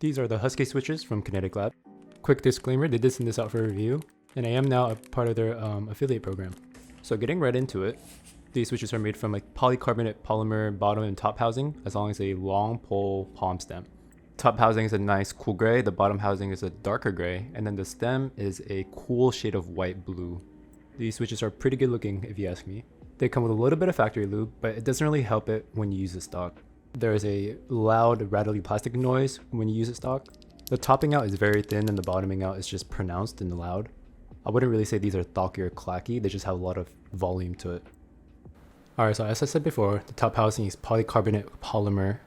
These are the Husky Switches from KineticLab. Quick disclaimer, they did send this out for review, and I am now a part of their affiliate program. So getting right into it, these switches are made from a polycarbonate polymer bottom and top housing, as long as a long pole palm stem. Top housing is a nice cool gray, the bottom housing is a darker gray, and then the stem is a cool shade of white blue. These switches are pretty good looking if you ask me. They come with a little bit of factory lube, but it doesn't really help it when you use it stock. There is a loud rattly plastic noise when you use it stock. The topping out is very thin and the bottoming out is just pronounced and loud. I wouldn't really say these are thocky or clacky, they just have a lot of volume to it. Alright, so as I said before, the top housing is polycarbonate polymer.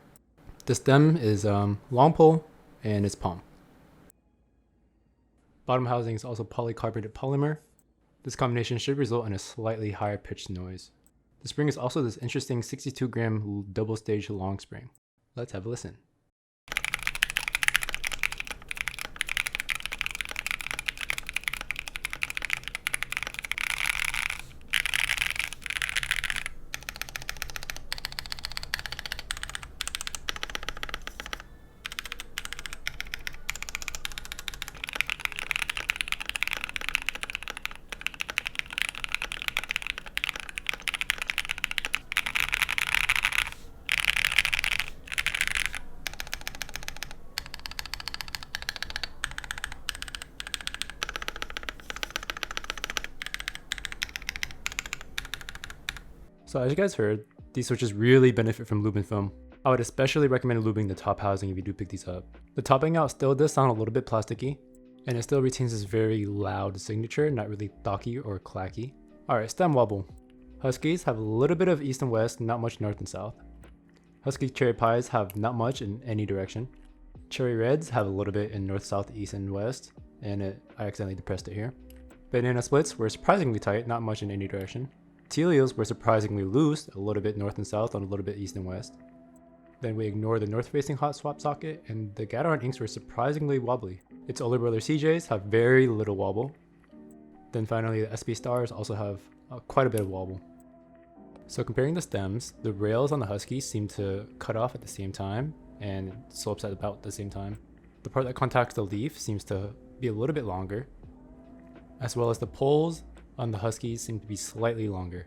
The stem is long pole and it's palm. Bottom housing is also polycarbonate polymer. This combination should result in a slightly higher pitched noise. The spring is also this interesting 62 gram double stage long spring. Let's have a listen. So as you guys heard, these switches really benefit from lube and film. I would especially recommend lubing the top housing if you do pick these up. The topping out still does sound a little bit plasticky, and it still retains this very loud signature, not really thocky or clacky. Alright, stem wobble. Huskies have a little bit of east and west, not much north and south. Husky cherry pies have not much in any direction. Cherry reds have a little bit in north, south, east, and west, and I accidentally depressed it here. Banana splits were surprisingly tight, not much in any direction. Telios were surprisingly loose, a little bit north and south, and a little bit east and west. Then we ignore the north-facing hot swap socket, and the Gateron inks were surprisingly wobbly. Its older brother CJs have very little wobble. Then finally, the SB stars also have quite a bit of wobble. So comparing the stems, the rails on the Huskies seem to cut off at the same time, and slopes at about the same time. The part that contacts the leaf seems to be a little bit longer, as well as the poles on the Huskies seem to be slightly longer.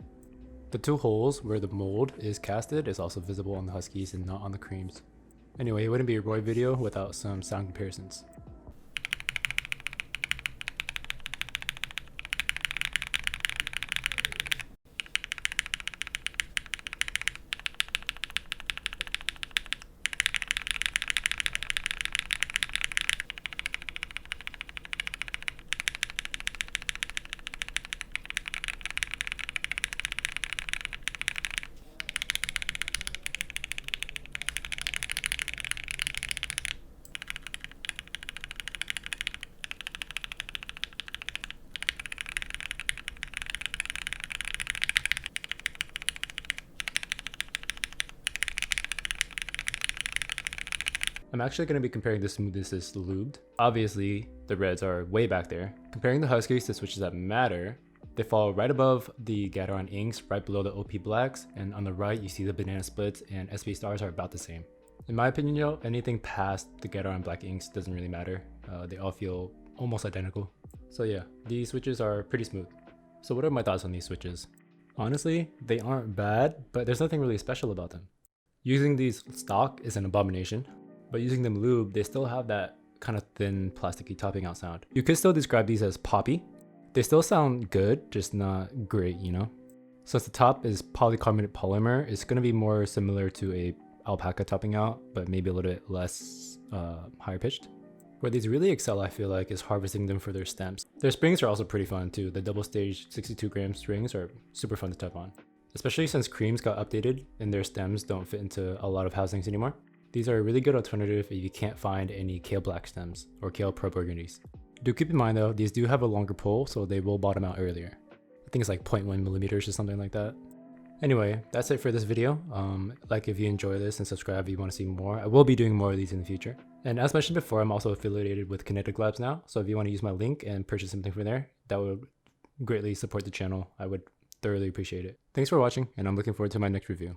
The two holes where the mold is casted is also visible on the Huskies and not on the creams. Anyway, it wouldn't be a Roy video without some sound comparisons. I'm actually going to be comparing the Smoothness to Lubed. Obviously, the reds are way back there. Comparing the Huskies to switches that matter, they fall right above the Gateron inks, right below the OP blacks, and on the right you see the banana splits and SB stars are about the same. In my opinion, though, anything past the Gateron black inks doesn't really matter. They all feel almost identical. So yeah, these switches are pretty smooth. So what are my thoughts on these switches? Honestly, they aren't bad, but there's nothing really special about them. Using these stock is an abomination. But using them lube, they still have that kind of thin, plasticky topping out sound. You could still describe these as poppy. They still sound good, just not great, you know? Since the top is polycarbonate polymer, it's going to be more similar to a alpaca topping out, but maybe a little bit less higher pitched. Where these really excel, I feel like, is harvesting them for their stems. Their springs are also pretty fun too. The double stage 62 gram strings are super fun to tap on. Especially since creams got updated and their stems don't fit into a lot of housings anymore. These are a really good alternative if you can't find any Kale Black stems or Kale Pro Burgundies. Do keep in mind though, these do have a longer pole, so they will bottom out earlier. I think it's like 0.1 millimeters or something like that. Anyway, that's it for this video. Like if you enjoy this and subscribe if you want to see more. I will be doing more of these in the future. And as mentioned before, I'm also affiliated with KineticLabs now. So if you want to use my link and purchase something from there, that would greatly support the channel. I would thoroughly appreciate it. Thanks for watching, and I'm looking forward to my next review.